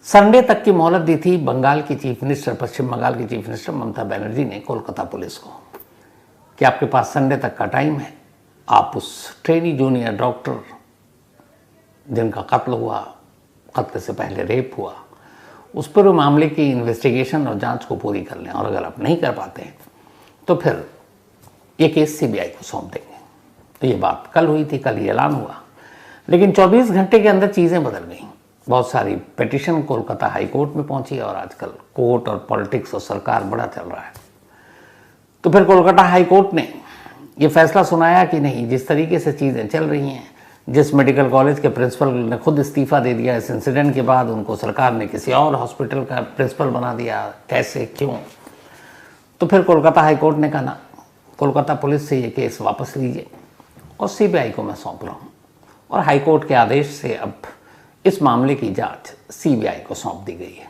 Sunday तक की मोहलत दी थी बंगाल की चीफ मिनिस्टर, पश्चिम बंगाल की चीफ मिनिस्टर ममता बनर्जी ने कोलकाता पुलिस को कि आपके पास संडे तक का टाइम है, आप उस ट्रेनी जूनियर डॉक्टर जिनका कत्ल हुआ, कत्ल से पहले रेप हुआ, उस पर मामले की इन्वेस्टिगेशन और जांच को पूरी कर लें, और अगर आप नहीं कर पाते हैं तो फिर ये केस सीबीआई को सौंप देंगे। तो ये बात कल हुई थी, कल ये ऐलान हुआ, लेकिन 24 घंटे के अंदर चीज़ें बदल गई। बहुत सारी पिटीशन कोलकाता हाई कोर्ट में पहुंची और आजकल कोर्ट और पॉलिटिक्स और सरकार बड़ा चल रहा है। तो फिर कोलकाता हाई कोर्ट ने ये फैसला सुनाया कि नहीं, जिस तरीके से चीज़ें चल रही हैं, जिस मेडिकल कॉलेज के प्रिंसिपल ने खुद इस्तीफा दे दिया इस इंसिडेंट के बाद, उनको सरकार ने किसी और हॉस्पिटल का प्रिंसिपल बना दिया, कैसे, क्यों? तो फिर कोलकाता हाई कोर्ट ने कहा ना, कोलकाता पुलिस से ये केस वापस लीजिए और सीबीआई को मैं सौंप रहा हूँ। और हाई कोर्ट के आदेश से अब इस मामले की जांच सीबीआई को सौंप दी गई है।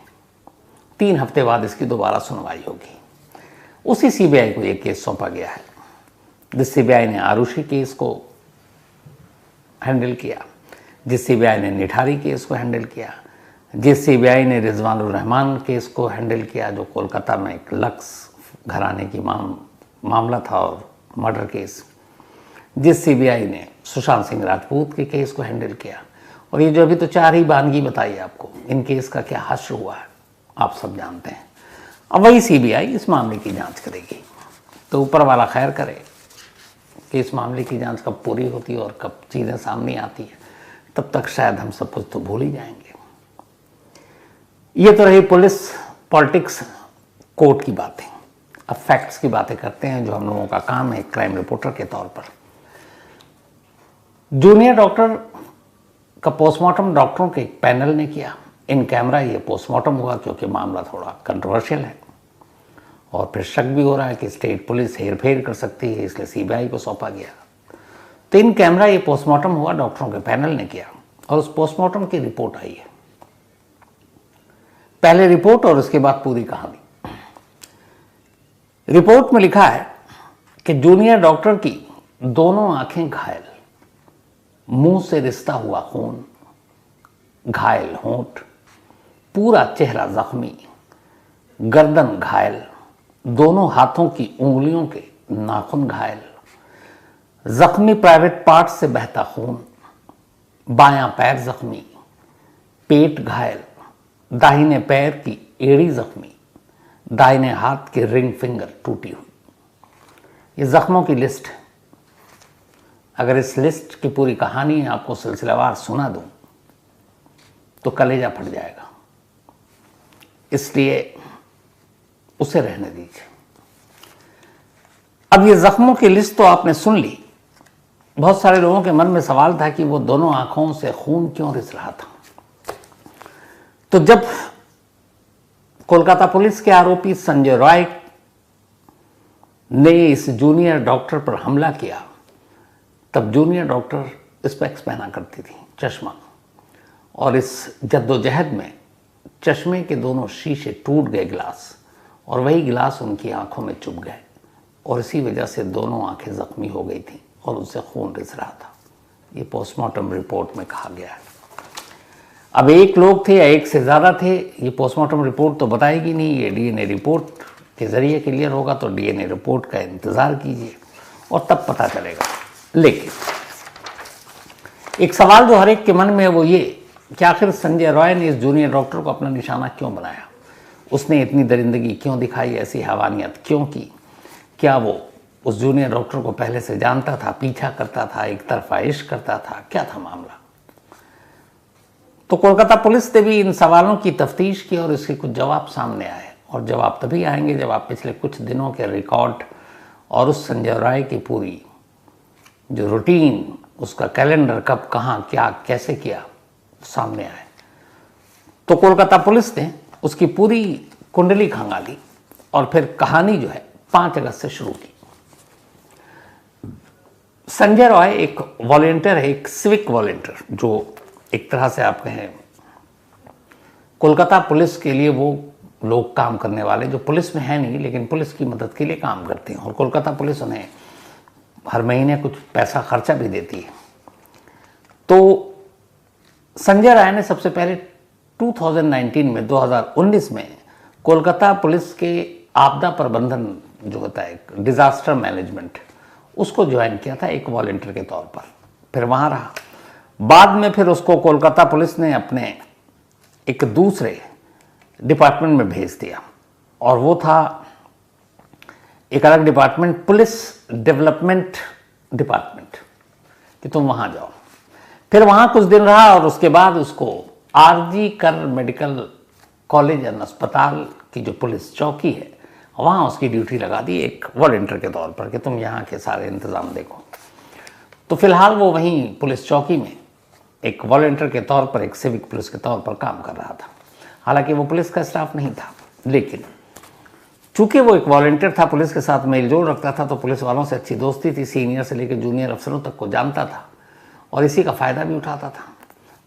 3 हफ्ते बाद इसकी दोबारा सुनवाई होगी। उसी सीबीआई को ये केस सौंपा गया है। जिस सीबीआई ने आरुषि केस को हैंडल किया, जिस सीबीआई ने निठारी केस को हैंडल किया, जिस सीबीआई ने रिजवानुर रहमान केस को हैंडल किया, जो कोलकाता में एक लक्स घराने की मामला था और मर्डर केस, जिस सीबीआई ने सुशांत सिंह राजपूत के केस को हैंडल किया, और ये जो अभी तो 4 ही बानगी बताई आपको, इन केस का क्या हश्र हुआ है आप सब जानते हैं। अब वही सीबीआई इस मामले की जांच करेगी। तो ऊपर वाला खैर करे कि इस मामले की जांच कब पूरी होती है और कब चीज़ें सामने आती है, तब तक शायद हम सब कुछ तो भूल ही जाएंगे। ये तो रही पुलिस, पॉलिटिक्स, कोर्ट की बातें। अब फैक्ट्स की बातें करते हैं, जो हम लोगों का काम है क्राइम रिपोर्टर के तौर पर। जूनियर डॉक्टर का पोस्टमार्टम डॉक्टरों के एक पैनल ने किया। इन कैमरा ये पोस्टमार्टम हुआ क्योंकि मामला थोड़ा कंट्रोवर्शियल है और फिर शक भी हो रहा है कि स्टेट पुलिस हेरफेर कर सकती है, इसलिए सीबीआई को सौंपा गया। तो इन कैमरा ये पोस्टमार्टम हुआ, डॉक्टरों के पैनल ने किया और उस पोस्टमार्टम की रिपोर्ट आई है। पहले रिपोर्ट और उसके बाद पूरी कहानी। रिपोर्ट में लिखा है कि जूनियर डॉक्टर की दोनों आंखें घायल, मुंह से रिसता हुआ खून, घायल होंठ, पूरा चेहरा जख्मी, गर्दन घायल, दोनों हाथों की उंगलियों के नाखून घायल, जख्मी प्राइवेट पार्ट से बहता खून, बायां पैर जख्मी, पेट घायल, दाहिने पैर की एड़ी जख्मी, दाहिने हाथ की रिंग फिंगर टूटी हुई। ये जख्मों की लिस्ट है। अगर इस लिस्ट की पूरी कहानी आपको सिलसिलावार सुना दूं तो कलेजा फट जाएगा, इसलिए उसे रहने दीजिए। अब ये जख्मों की लिस्ट तो आपने सुन ली। बहुत सारे लोगों के मन में सवाल था कि वो दोनों आंखों से खून क्यों रिस रहा था। तो जब कोलकाता पुलिस के आरोपी संजय रॉय ने इस जूनियर डॉक्टर पर हमला किया, तब जूनियर डॉक्टर स्पेक्स पहना करती थी, चश्मा, और इस जद्दोजहद में चश्मे के दोनों शीशे टूट गए, गिलास, और वही गिलास उनकी आंखों में चुभ गए और इसी वजह से दोनों आंखें जख्मी हो गई थी और उनसे खून रिस रहा था। ये पोस्टमार्टम रिपोर्ट में कहा गया है। अब एक लोग थे या एक से ज़्यादा थे, ये पोस्टमार्टम रिपोर्ट तो बताएगी नहीं। ये डीएनए रिपोर्ट के ज़रिए क्लियर होगा, तो डीएनए रिपोर्ट का इंतज़ार कीजिए और तब पता चलेगा। लेकिन एक सवाल जो हर एक के मन में है वो ये कि आखिर संजय रॉय ने इस जूनियर डॉक्टर को अपना निशाना क्यों बनाया? उसने इतनी दरिंदगी क्यों दिखाई, ऐसी हैवानियत क्यों की? क्या वो उस जूनियर डॉक्टर को पहले से जानता था, पीछा करता था, एक तरफा इश्क करता था? क्या था मामला? तो कोलकाता पुलिस ने भी इन सवालों की तफ्तीश की और इसके कुछ जवाब सामने आए, और जवाब तभी आएंगे जब आप पिछले कुछ दिनों के रिकॉर्ड और उस संजय रॉय की पूरी जो रूटीन, उसका कैलेंडर, कब, कहाँ, क्या, कैसे किया, सामने आए। तो कोलकाता पुलिस ने उसकी पूरी कुंडली खंगाली और फिर कहानी जो है 5 अगस्त से शुरू की। संजय रॉय एक वॉलेंटियर है, एक सिविक वॉलेंटियर, जो एक तरह से आप कहें कोलकाता पुलिस के लिए वो लोग काम करने वाले जो पुलिस में है नहीं लेकिन पुलिस की मदद के लिए काम करते हैं, और कोलकाता पुलिस उन्हें हर महीने कुछ पैसा खर्चा भी देती है। तो संजय राय ने सबसे पहले 2019 में 2019 में कोलकाता पुलिस के आपदा प्रबंधन जो होता है, डिज़ास्टर मैनेजमेंट, उसको ज्वाइन किया था एक वॉलंटियर के तौर पर। फिर वहाँ रहा। बाद में फिर उसको कोलकाता पुलिस ने अपने एक दूसरे डिपार्टमेंट में भेज दिया, और वो था एक अलग डिपार्टमेंट, पुलिस डेवलपमेंट डिपार्टमेंट, कि तुम वहाँ जाओ। फिर वहाँ कुछ दिन रहा और उसके बाद उसको आरजी कर मेडिकल कॉलेज एंड अस्पताल की जो पुलिस चौकी है, वहाँ उसकी ड्यूटी लगा दी एक वॉलंटियर के तौर पर कि तुम यहाँ के सारे इंतज़ाम देखो। तो फिलहाल वो वहीं पुलिस चौकी में एक वॉलंटियर के तौर पर, एक सिविक पुलिस के तौर पर काम कर रहा था। हालांकि वो पुलिस का स्टाफ नहीं था, लेकिन चूंकि वो एक वॉलंटियर था, पुलिस के साथ मेलजोल रखता था, तो पुलिस वालों से अच्छी दोस्ती थी, सीनियर से लेकर जूनियर अफसरों तक को जानता था और इसी का फ़ायदा भी उठाता था।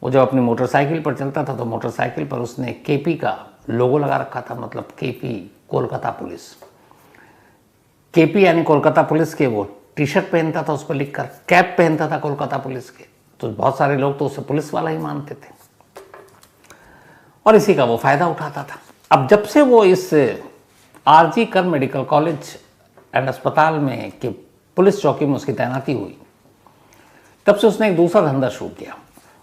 वो जब अपनी मोटरसाइकिल पर चलता था तो मोटरसाइकिल पर उसने केपी का लोगो लगा रखा था, मतलब केपी कोलकाता पुलिस। केपी यानी कोलकाता पुलिस के वो टी शर्ट पहनता था, उस पर लिखकर कैप पहनता था कोलकाता पुलिस के, तो बहुत सारे लोग तो उसे पुलिस वाला ही मानते थे और इसी का वो फ़ायदा उठाता था। अब जब से वो इस आरजी कर मेडिकल कॉलेज एंड अस्पताल में कि पुलिस चौकी में उसकी तैनाती हुई, तब से उसने एक दूसरा धंधा शुरू किया।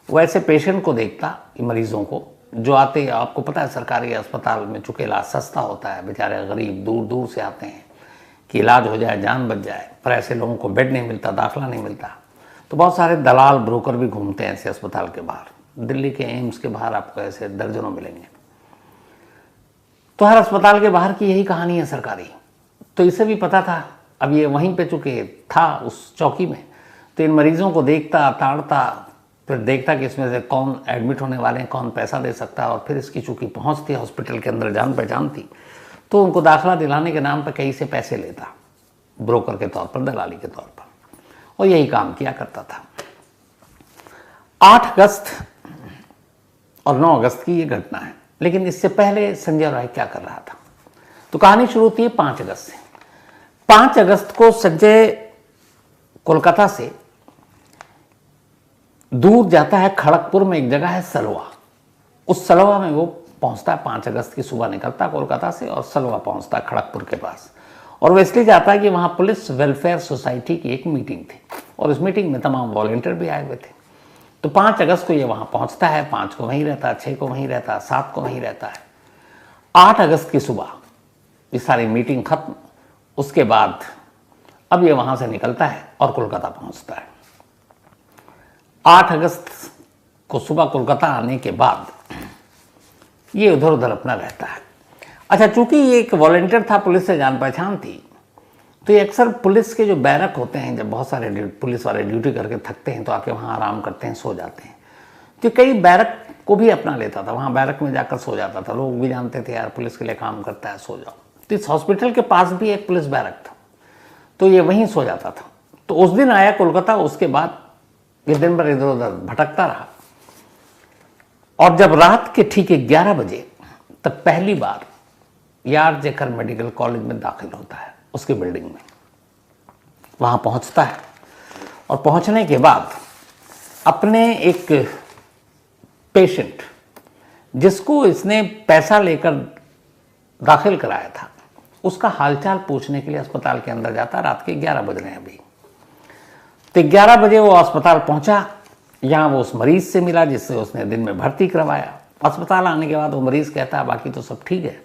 वो ऐसे पेशेंट को देखता, मरीजों को जो आते, आपको पता है सरकारी अस्पताल में चूँकि इलाज सस्ता होता है, बेचारे गरीब दूर दूर से आते हैं कि इलाज हो जाए, जान बच जाए, पर ऐसे लोगों को बेड नहीं मिलता, दाखिला नहीं मिलता, तो बहुत सारे दलाल ब्रोकर भी घूमते हैं ऐसे अस्पताल के बाहर। दिल्ली के एम्स के बाहर आपको ऐसे दर्जनों मिलेंगे। तो हर अस्पताल के बाहर की यही कहानी है सरकारी। तो इसे भी पता था, अब ये वहीं पे चूँकि था उस चौकी में, तो इन मरीजों को देखता, ताड़ता, फिर देखता कि इसमें से कौन एडमिट होने वाले हैं, कौन पैसा दे सकता है, और फिर इसकी चूँकि पहुँच थी हॉस्पिटल के अंदर, जान पहचान थी, तो उनको दाखिला दिलाने के नाम पर कहीं से पैसे लेता, ब्रोकर के तौर पर, दलाली के तौर पर, और यही काम किया करता था। 8 अगस्त और 9 अगस्त की ये घटना है, लेकिन इससे पहले संजय रॉय क्या कर रहा था? तो कहानी शुरू होती है 5 अगस्त से। 5 अगस्त को संजय कोलकाता से दूर जाता है, खड़गपुर में एक जगह है सलवा, उस सलवा में वो पहुंचता है। 5 अगस्त की सुबह निकलता है कोलकाता से और सलवा पहुंचता है खड़गपुर के पास, और वो इसलिए जाता है कि वहाँ पुलिस वेलफेयर सोसाइटी की एक मीटिंग थी और उस मीटिंग में तमाम वॉलंटियर भी आए हुए थे। तो 5 अगस्त को ये वहाँ पहुँचता है, 5 को वहीं रहता है, 6 को वहीं रहता है, 7 को वहीं रहता है। 8 अगस्त की सुबह ये सारी मीटिंग खत्म, उसके बाद अब ये वहाँ से निकलता है और कोलकाता पहुँचता है। 8 अगस्त को सुबह कोलकाता आने के बाद ये उधर उधर अपना रहता है। अच्छा, चूंकि ये एक वॉलंटियर था, पुलिस से जान पहचान थी, तो ये अक्सर पुलिस के जो बैरक होते हैं, जब बहुत सारे पुलिस वाले ड्यूटी करके थकते हैं तो आके वहाँ आराम करते हैं, सो जाते हैं, तो कई बैरक को भी अपना लेता था, वहाँ बैरक में जाकर सो जाता था। लोग भी जानते थे यार पुलिस के लिए काम करता है, सो जाओ। तो इस हॉस्पिटल के पास भी एक पुलिस बैरक था, तो ये वहीं सो जाता था। तो उस दिन आया कोलकाता, उसके बाद ये दिन भर इधर उधर भटकता रहा, और जब रात के ठीक 11 बजे तब पहली बार आरजी कर मेडिकल कॉलेज में दाखिल होता है, उसकी बिल्डिंग में वहाँ पहुँचता है, और पहुँचने के बाद अपने एक पेशेंट जिसको इसने पैसा लेकर दाखिल कराया था, उसका हालचाल पूछने के लिए अस्पताल के अंदर जाता। रात के 11 बज रहे हैं अभी। तो 11 बजे वो अस्पताल पहुंचा, यहाँ वो उस मरीज से मिला जिससे उसने दिन में भर्ती करवाया। अस्पताल आने के बाद वो मरीज कहता है बाकी तो सब ठीक है,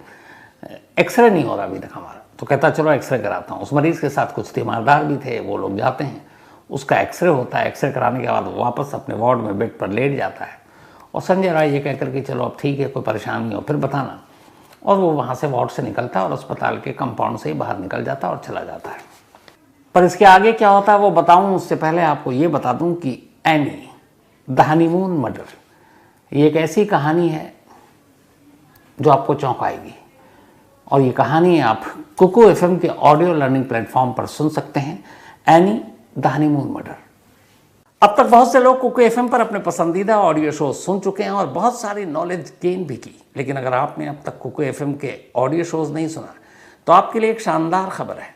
एक्सरे नहीं हो रहा अभी तक हमारा। तो कहता चलो एक्सरे कराता हूँ। उस मरीज के साथ कुछ तीमारदार भी थे, वो लोग जाते हैं, उसका एक्सरे होता है। एक्सरे कराने के बाद वो वापस अपने वार्ड में बेड पर लेट जाता है, और संजय राय ये कहकर कि चलो अब ठीक है, कोई परेशानी हो फिर बताना, और वो वहाँ से वार्ड से निकलता है और अस्पताल के कंपाउंड से ही बाहर निकल जाता है और चला जाता है। पर इसके आगे क्या होता है वो बताऊं, उससे पहले आपको ये बता दूं कि एनी द हनीमून मर्डर, ये एक ऐसी कहानी है जो आपको चौंकाएगी, और ये कहानी आप कुकू एफएम के ऑडियो लर्निंग प्लेटफॉर्म पर सुन सकते हैं, एनी द हनीमून मर्डर। अब तक बहुत से लोग कुकू एफएम पर अपने पसंदीदा ऑडियो शो सुन चुके हैं और बहुत सारी नॉलेज गेन भी की, लेकिन अगर आपने अब तक कुकू एफएम के ऑडियो शोज नहीं सुना तो आपके लिए एक शानदार खबर है।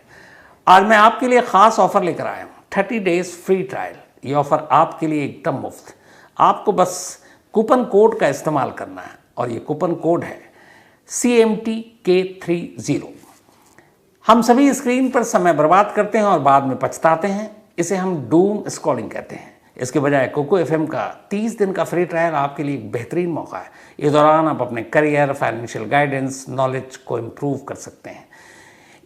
आज मैं आपके लिए खास ऑफर लेकर आया हूँ, 30 डेज फ्री ट्रायल। ये ऑफर आपके लिए एकदम मुफ्त। आपको बस कूपन कोड का इस्तेमाल करना है, और ये कूपन कोड है CMTK30। हम सभी स्क्रीन पर समय बर्बाद करते हैं और बाद में पछताते हैं। इसे हम डूम स्क्रॉलिंग कहते हैं। इसके बजाय कोको FM का 30 दिन का फ्री ट्रायल आपके लिए एक बेहतरीन मौका है। इस दौरान आप अपने करियर, फाइनेंशियल गाइडेंस, नॉलेज को इम्प्रूव कर सकते हैं।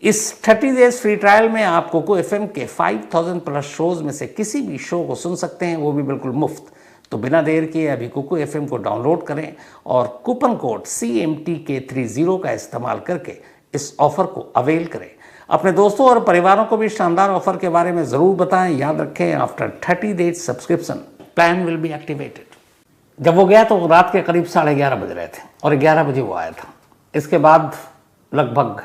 इस 30 डेज फ्री ट्रायल में आप कोको FM के 5000 प्लस शोज में से किसी भी शो को सुन सकते हैं, वो भी बिल्कुल मुफ्त। तो बिना देर किए अभी कोको FM को डाउनलोड करें और कूपन कोड CMTK30 का इस्तेमाल करके इस ऑफर को अवेल करें। अपने दोस्तों और परिवारों को भी शानदार ऑफर के बारे में ज़रूर बताएं। याद रखें, after 30 days subscription plan will be activated. जब वो गया तो रात के करीब 11:30 बज रहे थे और 11 बजे वो आया था। इसके बाद लगभग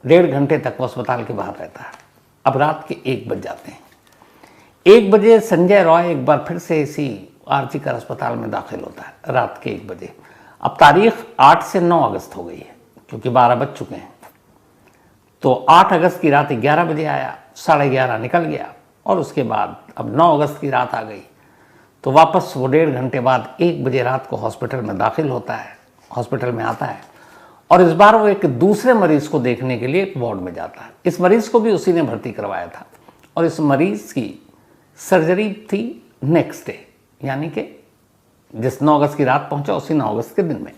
1.5 घंटे तक वो अस्पताल के बाहर रहता है। अब रात के 1 बज जाते हैं। 1 बजे संजय रॉय एक बार फिर से इसी आरजीकर अस्पताल में दाखिल होता है, रात के 1 बजे। अब तारीख 8 से 9 अगस्त हो गई है, क्योंकि 12 बज चुके हैं। तो 8 अगस्त की रात 11 बजे आया, 11:30 निकल गया और उसके बाद अब 9 अगस्त की रात आ गई। तो वापस वो 1.5 घंटे बाद 1 बजे रात को हॉस्पिटल में दाखिल होता है, हॉस्पिटल में आता है और इस बार वो एक दूसरे मरीज को देखने के लिए एक वार्ड में जाता है। इस मरीज को भी उसी ने भर्ती करवाया था और इस मरीज की सर्जरी थी नेक्स्ट डे, यानी कि जिस 9 अगस्त की रात पहुंचा उसी 9 अगस्त के दिन में।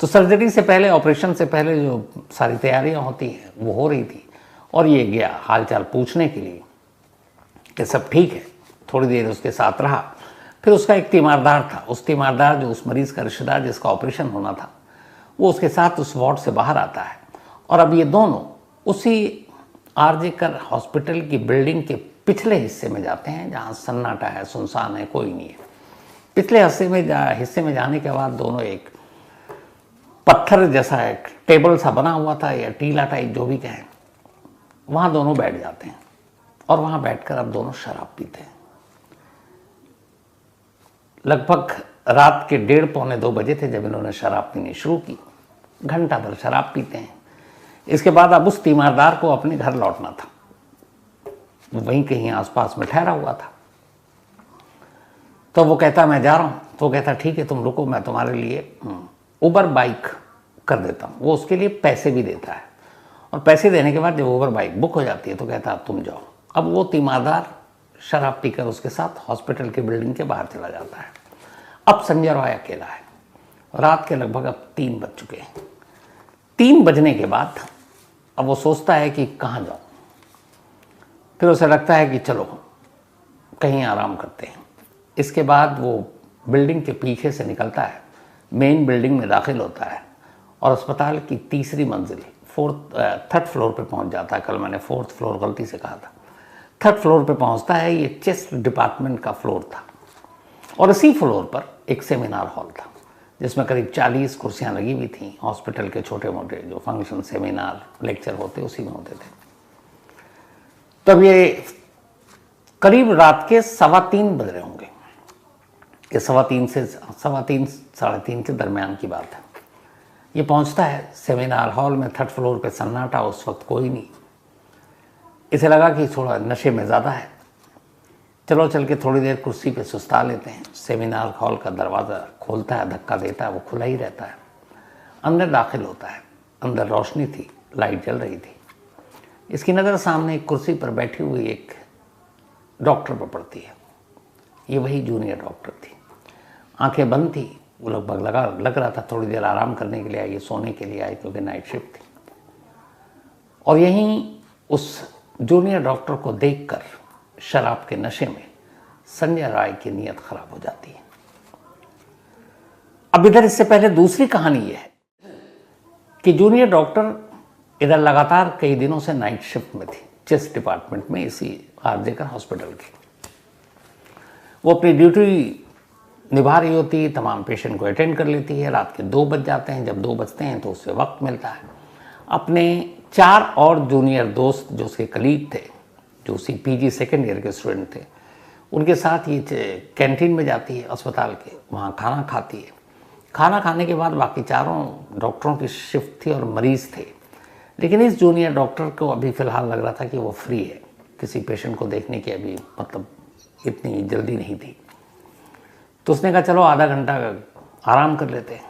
तो सर्जरी से पहले, ऑपरेशन से पहले जो सारी तैयारियां होती हैं वो हो रही थी और ये गया हालचाल पूछने के लिए कि सब ठीक है। थोड़ी देर उसके साथ रहा। फिर उसका एक तीमारदार था, उस तीमारदार जो उस मरीज का रिश्तेदार जिसका ऑपरेशन होना था, वो उसके साथ उस वार्ड से बाहर आता है और अब ये दोनों उसी आरजीकर हॉस्पिटल की बिल्डिंग के पिछले हिस्से में जाते हैं, जहाँ सन्नाटा है, सुनसान है, कोई नहीं है। पिछले हिस्से में जाने के बाद दोनों एक पत्थर जैसा एक टेबल सा बना हुआ था या टीला टाइप जो भी कहें, वहाँ दोनों बैठ जाते हैं और वहाँ बैठकर अब दोनों शराब पीते हैं। लगभग रात के 1:30 पौने 2 बजे थे जब इन्होंने शराब पीनी शुरू की। घंटा भर शराब पीते हैं। इसके बाद अब उस तीमारदार को अपने घर लौटना था, वहीं कहीं आसपास में ठहरा हुआ था। तो वो कहता मैं जा रहा हूँ। तो वो कहता ठीक है तुम रुको, मैं तुम्हारे लिए उबर बाइक कर देता हूँ। वो उसके लिए पैसे भी देता है और पैसे देने के बाद जब उबर बाइक बुक हो जाती है तो कहता अब तुम जाओ। अब वो तीमारदार शराब पीकर उसके साथ हॉस्पिटल की बिल्डिंग के बाहर चला जाता है। अब संजय रॉय अकेला है। रात के लगभग अब 3 बज चुके हैं। 3 बजने के बाद अब वो सोचता है कि कहाँ जाऊँ। फिर उसे लगता है कि चलो कहीं आराम करते हैं। इसके बाद वो बिल्डिंग के पीछे से निकलता है, मेन बिल्डिंग में दाखिल होता है और अस्पताल की 3री मंजिल 3rd फ्लोर पे पहुंच जाता है। कल मैंने 4th फ्लोर गलती से कहा था। 3rd फ्लोर पे पहुंचता है। ये चेस्ट डिपार्टमेंट का फ्लोर था और इसी फ्लोर पर एक सेमिनार हॉल था जिसमें करीब 40 कुर्सियां लगी हुई थी। हॉस्पिटल के छोटे मोटे जो फंक्शन, सेमिनार, लेक्चर होते उसी में होते थे। तब ये करीब रात के 2:15 बज रहे होंगे। ये 3:15 साढ़े 3 के दरमियान की बात है। ये पहुंचता है सेमिनार हॉल में। 3rd फ्लोर पे सन्नाटा, उस वक्त कोई नहीं। इसे लगा कि थोड़ा नशे में ज़्यादा है, चलो चल के थोड़ी देर कुर्सी पे सुस्ता लेते हैं। सेमिनार हॉल का दरवाज़ा खोलता है, धक्का देता है, वो खुला ही रहता है। अंदर दाखिल होता है। अंदर रोशनी थी, लाइट जल रही थी। इसकी नज़र सामने एक कुर्सी पर बैठी हुई एक डॉक्टर पर पड़ती है। ये वही जूनियर डॉक्टर थी। आंखें बंद थी। वो लगभग लग रहा था थोड़ी देर आराम करने के लिए आई, सोने के लिए आई, क्योंकि नाइट शिफ्ट थी। और यहीं उस जूनियर डॉक्टर को देखकर शराब के नशे में संजय राय की नीयत खराब हो जाती है। अब इधर इससे पहले दूसरी कहानी यह है कि जूनियर डॉक्टर इधर लगातार कई दिनों से नाइट शिफ्ट में थी, चेस्ट डिपार्टमेंट में, इसी आरजीकर हॉस्पिटल की। वो अपनी ड्यूटी निभा रही होती है, तमाम पेशेंट को अटेंड कर लेती है। रात के 2 बज जाते हैं। जब 2 बजते हैं तो उससे वक्त मिलता है। अपने 4 और जूनियर दोस्त जो उसके कलीग थे, जो उसी PG 2nd ईयर के स्टूडेंट थे, उनके साथ ये कैंटीन में जाती है अस्पताल के, वहाँ खाना खाती है। खाना खाने के बाद बाकी चारों डॉक्टरों की शिफ्ट थी और मरीज़ थे, लेकिन इस जूनियर डॉक्टर को अभी फ़िलहाल लग रहा था कि वो फ्री है, किसी पेशेंट को देखने की अभी इतनी जल्दी नहीं थी। तो उसने कहा चलो आधा घंटा आराम कर लेते हैं।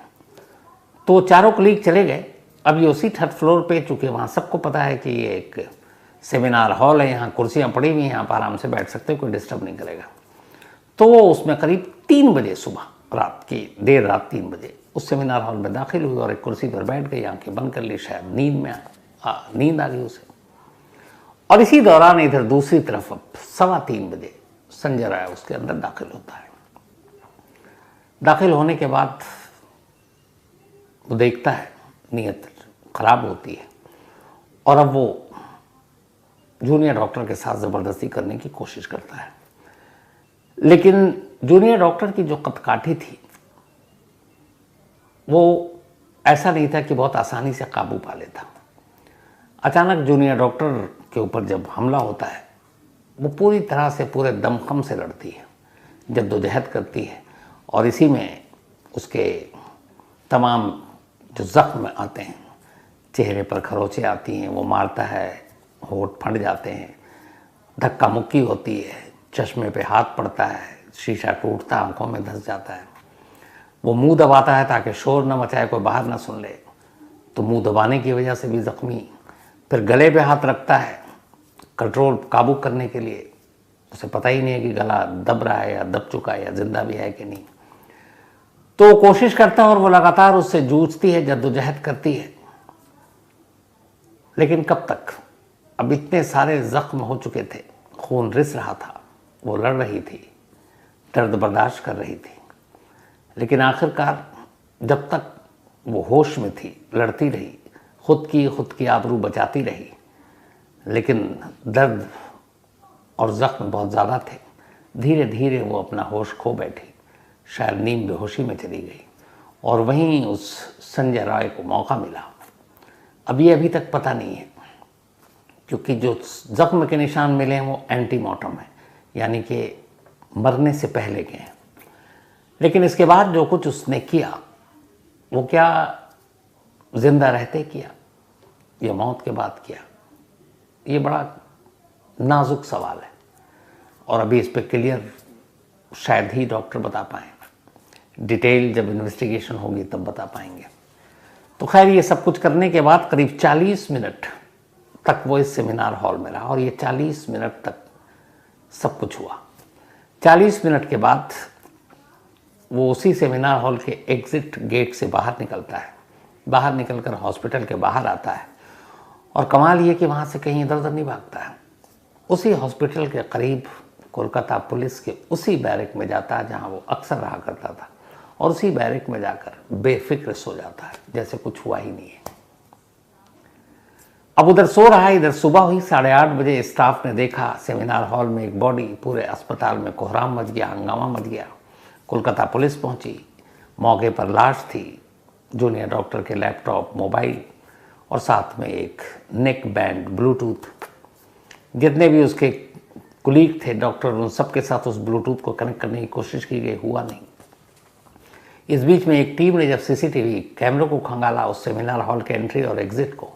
तो चारों कलीग चले गए। अब ये उसी थर्ड फ्लोर पे, चूँकि वहाँ सबको पता है कि ये एक सेमिनार हॉल है, यहाँ कुर्सियाँ पड़ी हुई हैं, यहाँ पर आराम से बैठ सकते हो, कोई डिस्टर्ब नहीं करेगा। तो वो उसमें करीब 3 बजे सुबह, रात की देर रात 3 बजे उस सेमिनार हॉल में दाखिल हुई और एक कुर्सी पर बैठ गई, आंखें बंद कर ली, शायद नींद आ गई उसे। और इसी दौरान इधर दूसरी तरफ अब 2:15 बजे संजय राय उसके अंदर दाखिल होता है। दाखिल होने के बाद वो देखता है नीयत खराब होती है और अब वो जूनियर डॉक्टर के साथ ज़बरदस्ती करने की कोशिश करता है। लेकिन जूनियर डॉक्टर की जो कदकाठी थी वो ऐसा नहीं था कि बहुत आसानी से काबू पा लेता। अचानक जूनियर डॉक्टर के ऊपर जब हमला होता है, वो पूरी तरह से पूरे दमखम से लड़ती है, जद्दोजहद करती है और इसी में उसके तमाम जो ज़ख्म आते हैं, चेहरे पर खरोंचें आती हैं, वो मारता है, होंठ फट जाते हैं, धक्का मुक्की होती है, चश्मे पे हाथ पड़ता है, शीशा टूटता, आंखों में धंस जाता है। वो मुंह दबाता है ताकि शोर न मचाए, कोई बाहर ना सुन ले, तो मुंह दबाने की वजह से भी ज़ख्मी। फिर गले पे हाथ रखता है कंट्रोल काबू करने के लिए, उसे पता ही नहीं है कि गला दब रहा है या दब चुका है या जिंदा भी है कि नहीं। तो कोशिश करता है और वो लगातार उससे जूझती है, जद्दोजहद करती है, लेकिन कब तक। अब इतने सारे जख्म हो चुके थे, खून रिस रहा था, वो लड़ रही थी, दर्द बर्दाश्त कर रही थी, लेकिन आखिरकार जब तक वो होश में थी लड़ती रही, खुद की आबरू बचाती रही, लेकिन दर्द और ज़ख्म बहुत ज़्यादा थे। धीरे धीरे वो अपना होश खो बैठी, शायद नींद बेहोशी में चली गई और वहीं उस संजय राय को मौका मिला। अब ये अभी तक पता नहीं है, क्योंकि जो ज़ख्म के निशान मिले हैं वो एंटीमॉर्टम है, यानी कि मरने से पहले के हैं। लेकिन इसके बाद जो कुछ उसने किया वो क्या जिंदा रहते किया या मौत के बाद किया, ये बड़ा नाजुक सवाल है और अभी इस पर क्लियर शायद ही डॉक्टर बता पाएँ। डिटेल जब इन्वेस्टिगेशन होगी तब बता पाएंगे। तो खैर, ये सब कुछ करने के बाद करीब 40 मिनट तक वो इस सेमिनार हॉल में रहा और ये 40 मिनट तक सब कुछ हुआ। 40 मिनट के बाद वो उसी सेमिनार हॉल के एग्जिट गेट से बाहर निकलता है। बाहर निकलकर हॉस्पिटल के बाहर आता है और कमाल ये कि वहाँ से कहीं इधर उधर नहीं भागता है। उसी हॉस्पिटल के करीब कोलकाता पुलिस के उसी बैरक में जाता है जहाँ वो अक्सर रहा करता था और उसी बैरक में जाकर बेफिक्र सो जाता है, जैसे कुछ हुआ ही नहीं है। अब उधर सो रहा है, इधर सुबह हुई 8:30 बजे स्टाफ ने देखा सेमिनार हॉल में एक बॉडी, पूरे अस्पताल में कोहराम मच गया, हंगामा मच गया। कोलकाता पुलिस पहुंची, मौके पर लाश थी, जूनियर डॉक्टर के लैपटॉप, मोबाइल और साथ में एक नेक बैंड, ब्लूटूथ। जितने भी उसके कुलीग थे डॉक्टर, उन सबके साथ उस ब्लूटूथ को कनेक्ट करने की कोशिश की गई, हुआ नहीं। इस बीच में एक टीम ने जब सीसीटीवी कैमरों को खंगाला उस सेमिनार हॉल के एंट्री और एग्जिट को,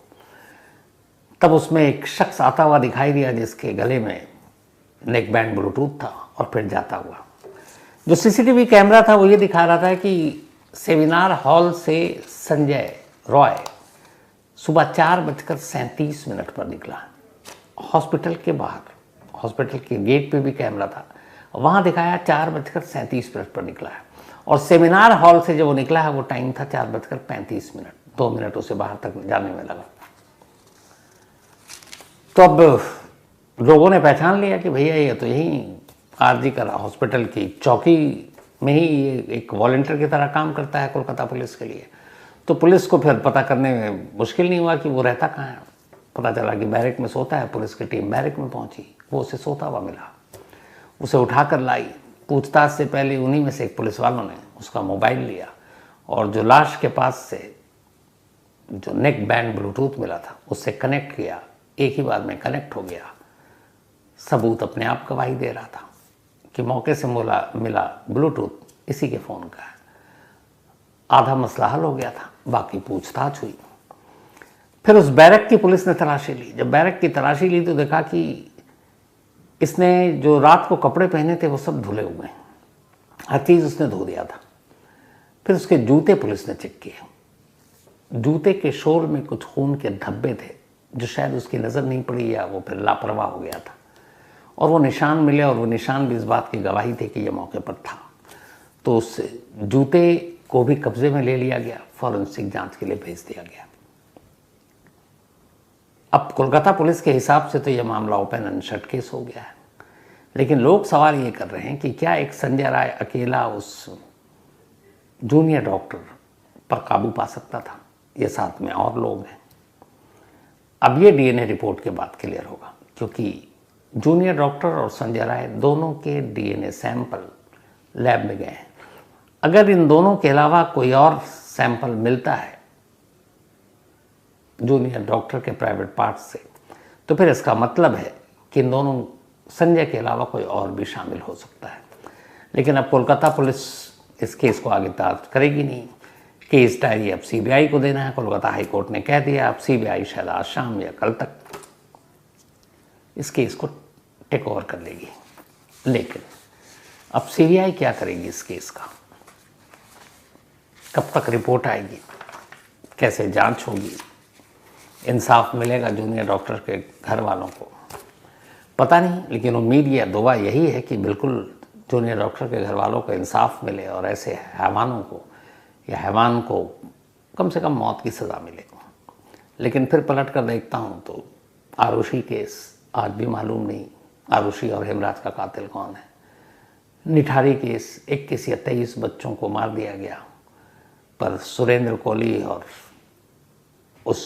तब उसमें एक शख्स आता हुआ दिखाई दिया जिसके गले में नेक बैंड ब्लूटूथ था और फिर जाता हुआ। जो सीसीटीवी कैमरा था वो ये दिखा रहा था कि सेमिनार हॉल से संजय रॉय सुबह 4:37 पर निकला। हॉस्पिटल के बाहर, हॉस्पिटल के गेट पे भी कैमरा था, वहाँ दिखाया 4:37 पर निकला है और सेमिनार हॉल से जब वो निकला है वो टाइम था 4:35। 2 मिनट उसे बाहर तक जाने में लगा। तो अब लोगों ने पहचान लिया कि भैया ये तो यही आरजी का हॉस्पिटल की चौकी में ही ये एक वॉलंटियर की तरह काम करता है कोलकाता पुलिस के लिए। तो पुलिस को फिर पता करने में मुश्किल नहीं हुआ कि वो रहता कहाँ है। पता चला कि बैरक में सोता है। पुलिस की टीम बैरक में पहुंची, वो उसे सोता हुआ मिला, उसे उठाकर लाई। पूछताछ से पहले उन्हीं में से एक पुलिस वालों ने उसका मोबाइल लिया और जो लाश के पास से जो नेक बैंड ब्लूटूथ मिला था उससे कनेक्ट किया। एक ही बार में कनेक्ट हो गया। सबूत अपने आप गवाही दे रहा था कि मौके से मिला ब्लूटूथ इसी के फ़ोन का है। आधा मसला हल हो गया था, बाकी पूछताछ हुई। फिर उस बैरक की पुलिस ने तलाशी ली। जब बैरक की तलाशी ली तो देखा कि इसने जो रात को कपड़े पहने थे वो सब धुले हुए हैं, हर चीज़ उसने धो दिया था। फिर उसके जूते पुलिस ने चेक किए। जूते के शोर में कुछ खून के धब्बे थे जो शायद उसकी नज़र नहीं पड़ी या वो फिर लापरवाह हो गया था, और वो निशान मिले, और वो निशान भी इस बात की गवाही थे कि ये मौके पर था। तो उस जूते को भी कब्जे में ले लिया गया, फॉरेंसिक जांच के लिए भेज दिया गया। अब कोलकाता पुलिस के हिसाब से तो यह मामला ओपन एंड शट केस हो गया है, लेकिन लोग सवाल ये कर रहे हैं कि क्या एक संजय राय अकेला उस जूनियर डॉक्टर पर काबू पा सकता था, ये साथ में और लोग हैं। अब ये डीएनए रिपोर्ट के बाद क्लियर होगा, क्योंकि जूनियर डॉक्टर और संजय राय दोनों के डीएनए सैंपल लैब में गए हैं। अगर इन दोनों के अलावा कोई और सैंपल मिलता है जूनियर डॉक्टर के प्राइवेट पार्ट से, तो फिर इसका मतलब है कि इन दोनों संजय के अलावा कोई और भी शामिल हो सकता है। लेकिन अब कोलकाता पुलिस इस केस को आगे दर्ज करेगी नहीं। केस डायरी अब सीबीआई को देना है। कोलकाता हाई कोर्ट ने कह दिया अब सीबीआई शायद आज शाम या कल तक इस केस को टेक ओवर कर लेगी। लेकिन अब सीबीआई क्या करेगी इस केस का, कब तक रिपोर्ट आएगी, कैसे जांच होगी, इंसाफ मिलेगा जूनियर डॉक्टर के घर वालों को, पता नहीं। लेकिन उम्मीद या दुआ यही है कि बिल्कुल जूनियर डॉक्टर के घर वालों को इंसाफ मिले और ऐसे हैवानों को या हैवान को कम से कम मौत की सज़ा मिले। लेकिन फिर पलट कर देखता हूँ तो आरुषि केस आज भी मालूम नहीं, आरुषि और हेमराज का कातिल कौन है। निठारी केस 21 या 23 बच्चों को मार दिया गया, पर सुरेंद्र कोहली और उस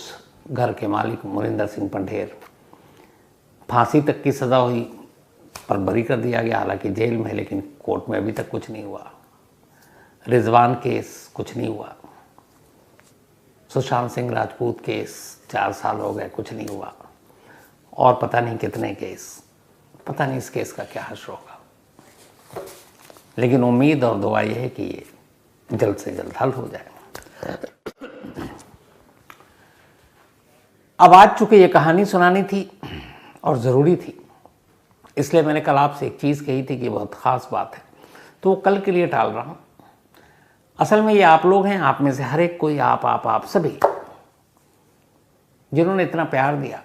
घर के मालिक मुनिंदर सिंह पंढेर फांसी तक की सज़ा हुई पर बरी कर दिया गया, हालांकि जेल में, लेकिन कोर्ट में अभी तक कुछ नहीं हुआ। रिजवान केस कुछ नहीं हुआ। सुशांत सिंह राजपूत केस 4 साल हो गए, कुछ नहीं हुआ। और पता नहीं कितने केस, पता नहीं इस केस का क्या हश्र होगा। लेकिन उम्मीद और दुआ यह है कि ये जल्द से जल्द हल हो जाए। अब आज चूंकि ये कहानी सुनानी थी और ज़रूरी थी, इसलिए मैंने कल आपसे एक चीज़ कही थी कि बहुत ख़ास बात है, तो वो कल के लिए टाल रहा हूँ। असल में ये आप लोग हैं, आप में से हर एक कोई, आप सभी जिन्होंने इतना प्यार दिया।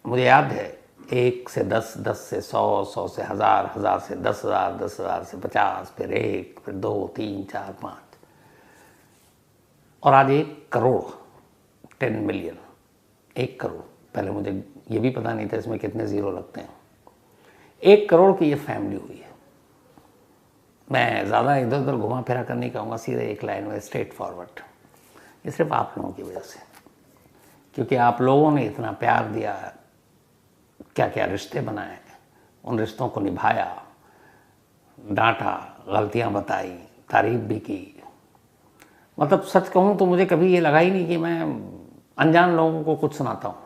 मुझे याद है 1 से 10, 10 से 100, 100 से 1000, 1000 से 10,000, 10,000 से 50, फिर 1, फिर 2, 3, 4, 5 और आज 1 करोड़, 10 मिलियन, 1 करोड़। पहले मुझे ये भी पता नहीं था इसमें कितने ज़ीरो लगते हैं। 1 करोड़ की ये फैमिली हुई है। मैं ज़्यादा इधर उधर घुमा फिरा कर नहीं कहूँगा, सीधे एक लाइन में स्ट्रेट फॉरवर्ड। ये सिर्फ आप लोगों की वजह से, क्योंकि आप लोगों ने इतना प्यार दिया, क्या क्या रिश्ते बनाए, उन रिश्तों को निभाया, डांटा, गलतियाँ बताई, तारीफ भी की। मतलब सच कहूँ तो मुझे कभी ये लगा ही नहीं कि मैं अनजान लोगों को कुछ सुनाता हूँ।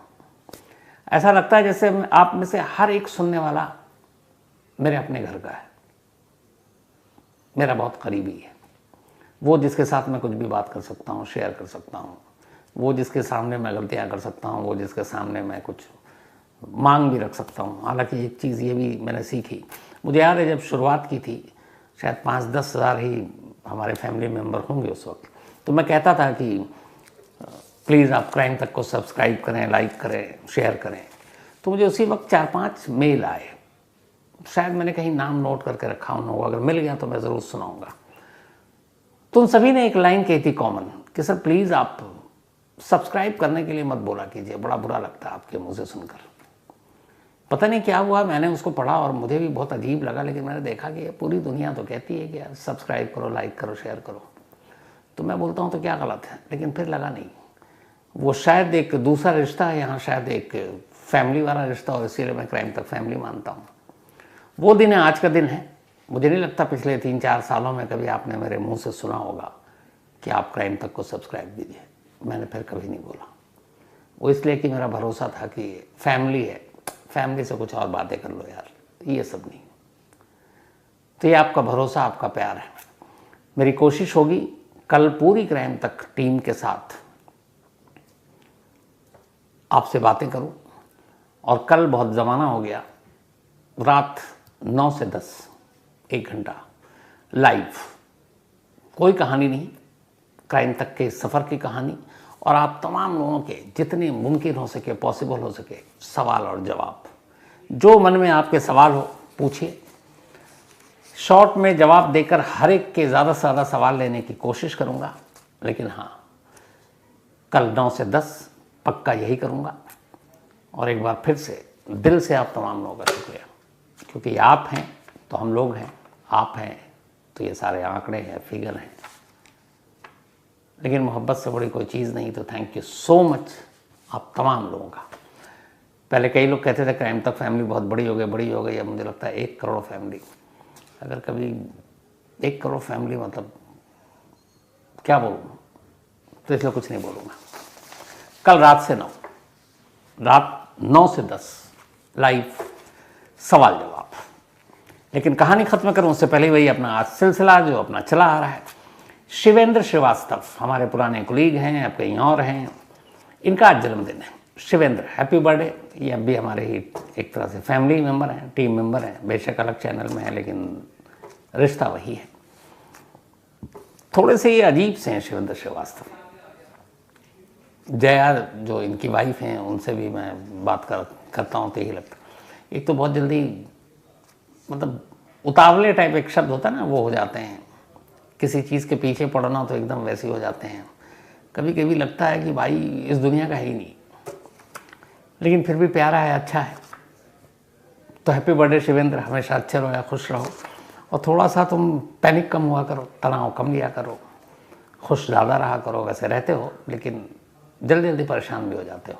ऐसा लगता है जैसे आप में से हर एक सुनने वाला मेरे अपने घर का है, मेरा बहुत करीबी है। वो जिसके साथ मैं कुछ भी बात कर सकता हूँ, शेयर कर सकता हूँ, वो जिसके सामने मैं गलतियाँ कर सकता हूँ, वो जिसके सामने मैं कुछ मांग भी रख सकता हूँ। हालांकि एक चीज़ ये भी मैंने सीखी, मुझे याद है जब शुरुआत की थी, शायद 5-10 हज़ार ही हमारे फैमिली मेम्बर होंगे उस वक्त, तो मैं कहता था कि प्लीज़ आप क्राइम तक को सब्सक्राइब करें, लाइक करें, शेयर करें। तो मुझे उसी वक्त 4-5 मेल आए, शायद मैंने कहीं नाम नोट करके रखा होगा, अगर मिल गया तो मैं ज़रूर सुनाऊंगा। तो उन सभी ने एक लाइन कही थी कॉमन कि सर प्लीज़ आप सब्सक्राइब करने के लिए मत बोला कीजिए, बड़ा बुरा लगता है आपके मुँह से सुनकर। पता नहीं क्या हुआ, मैंने उसको पढ़ा और मुझे भी बहुत अजीब लगा, लेकिन मैंने देखा कि पूरी दुनिया तो कहती है कि यार सब्सक्राइब करो, लाइक करो, शेयर करो। तो मैं बोलता हूँ तो क्या गलत है, लेकिन फिर लगा नहीं, वो शायद एक दूसरा रिश्ता है, यहाँ शायद एक फैमिली वाला रिश्ता, और इसीलिए मैं क्राइम तक फैमिली मानता हूँ। वो दिन है, आज का दिन है। मुझे नहीं लगता पिछले 3-4 सालों में कभी आपने मेरे मुंह से सुना होगा कि आप क्राइम तक को सब्सक्राइब कीजिए। मैंने फिर कभी नहीं बोला, वो इसलिए कि मेरा भरोसा था कि फैमिली है, फैमिली से कुछ और बातें कर लो यार, ये सब नहीं। तो ये आपका भरोसा, आपका प्यार है। मेरी कोशिश होगी कल पूरी क्राइम तक टीम के साथ आपसे बातें करूं, और कल बहुत ज़माना हो गया, रात 9 से 10 1 घंटा लाइव, कोई कहानी नहीं, क्राइम तक के सफ़र की कहानी, और आप तमाम लोगों के जितने मुमकिन हो सके, पॉसिबल हो सके, सवाल और जवाब, जो मन में आपके सवाल हो पूछिए। शॉर्ट में जवाब देकर हर एक के ज़्यादा से ज़्यादा सवाल लेने की कोशिश करूँगा, लेकिन हाँ, कल 9 से 10 पक्का यही करूँगा। और एक बार फिर से दिल से आप तमाम लोगों का शुक्रिया, क्योंकि आप हैं तो हम लोग हैं, आप हैं तो ये सारे आंकड़े हैं, फिगर हैं, लेकिन मोहब्बत से बड़ी कोई चीज़ नहीं। तो थैंक यू सो मच आप तमाम लोगों का। पहले कई लोग कहते थे क्राइम तक फैमिली बहुत बड़ी हो गई, अब मुझे लगता है 1 करोड़ फैमिली। अगर कभी 1 करोड़ फैमिली, मतलब क्या बोलूँ, तो इसलिए कुछ नहीं बोलूँगा। कल रात 9 से 10 लाइव सवाल जवाब। लेकिन कहानी खत्म करूं उससे पहले वही अपना आज सिलसिला जो अपना चला आ रहा है। शिवेंद्र श्रीवास्तव हमारे पुराने कुलीग हैं, अब कहीं और हैं, इनका आज जन्मदिन है। Shivendra, happy birthday. ये अब भी हमारे ही एक तरह से फैमिली मेम्बर हैं, टीम मेम्बर हैं, बेशक अलग चैनल में है लेकिन रिश्ता वही है। थोड़े से ये अजीब से हैं शिवेंद्र श्रीवास्तव। जया जो इनकी वाइफ हैं, उनसे भी मैं बात करता हूँ तो यही लगता है। एक तो बहुत जल्दी, मतलब उतावले टाइप एक शब्द होता है ना, वो हो जाते हैं। किसी चीज़ के पीछे पड़ना तो एकदम वैसे हो जाते हैं। कभी कभी लगता है कि भाई इस दुनिया का है ही नहीं, लेकिन फिर भी प्यारा है, अच्छा है। तो हैप्पी बर्थडे शिवेंद्र, हमेशा अच्छे रहो, खुश रहो, और थोड़ा सा तुम पैनिक कम हुआ करो, तनाव कम लिया करो, खुश ज़्यादा रहा करो। वैसे रहते हो लेकिन जल्दी जल्दी परेशान भी हो जाते हो।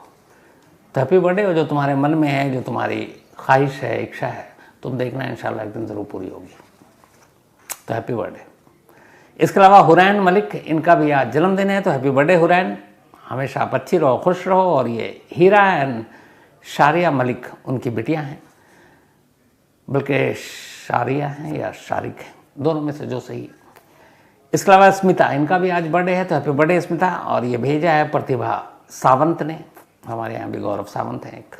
तो हैप्पी बर्थडे। और जो तुम्हारे मन में है, जो तुम्हारी ख्वाहिश है, इच्छा है, तुम देखना इंशाल्लाह एक दिन ज़रूर पूरी होगी। तो हैप्पी बर्थडे। इसके अलावा हुरैन मलिक, इनका भी आज जन्मदिन है, तो हैप्पी बर्थडे हुरैन। हमेशा आप अच्छी रहो, खुश रहो। और ये हीरा एंड शारिया मलिक उनकी बिटियां हैं, बल्कि शारिया हैं या शारिक हैं, दोनों में से जो सही है। इसके अलावा स्मिता, इनका भी आज बर्थडे है, तो हैप्पी बर्थडे स्मिता। और ये भेजा है प्रतिभा सावंत ने, हमारे यहाँ भी गौरव सावंत हैं एक।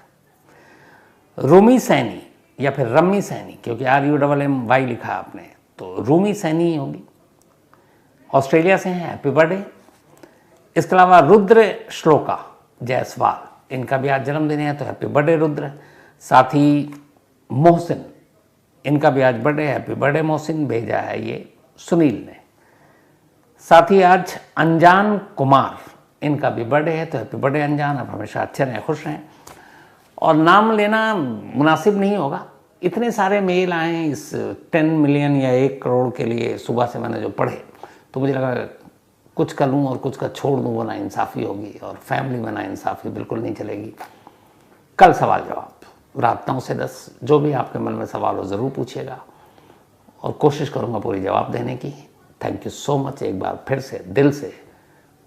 रूमी सैनी या फिर रम्मी सैनी, क्योंकि RUMMY लिखा आपने, तो रूमी सैनी ही होगी, ऑस्ट्रेलिया से हैं, हैप्पी बर्थडे। इसके अलावा रुद्र श्लोका जायसवाल, इनका भी आज जन्मदिन है, तो हैप्पी बर्थडे रुद्र। साथ ही मोहसिन, इनका भी आज बर्थडे, हैप्पी बर्थडे मोहसिन। भेजा है ये सुनील ने। साथ ही आज अनजान कुमार, इनका भी बर्थडे है, तो हैप्पी बर्थडे अनजान। आप हमेशा अच्छे रहें, खुश रहें। और नाम लेना मुनासिब नहीं होगा, इतने सारे मेल आए इस 10 मिलियन या 1 करोड़ के लिए। सुबह से मैंने जो पढ़े तो मुझे लगा कुछ का लूँ और कुछ का छोड़ दूँ, वो नाइंसाफ़ी होगी, और फैमिली में नाइंसाफ़ी बिल्कुल नहीं चलेगी। कल सवाल जवाब रात 9 से 10, जो भी आपके मन में सवाल हो ज़रूर पूछिएगा, और कोशिश करूँगा पूरी जवाब देने की। थैंक यू सो मच एक बार फिर से दिल से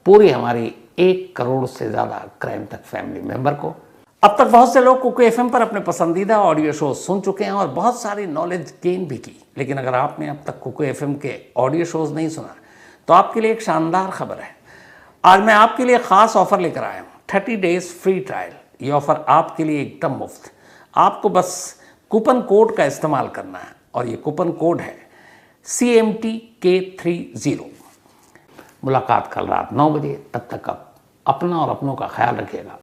पूरी हमारी 1 करोड़ से ज़्यादा क्राइम तक फैमिली मेंबर को। अब तक बहुत से लोग कुकू FM पर अपने पसंदीदा ऑडियो शो सुन चुके हैं और बहुत सारी नॉलेज गेन भी की, लेकिन अगर आपने अब तक कुकू FM के ऑडियो शोज़ नहीं सुना तो आपके लिए एक शानदार खबर है। आज मैं आपके लिए ख़ास ऑफ़र लेकर आया हूँ, 30 डेज़ फ्री ट्रायल। ये ऑफ़र आपके लिए एकदम मुफ्त। आपको बस कूपन कोड का इस्तेमाल करना है, और ये कूपन कोड है CMTK30। मुलाकात कल रात 9 बजे। तब तक आप अपना और अपनों का ख्याल रखिएगा।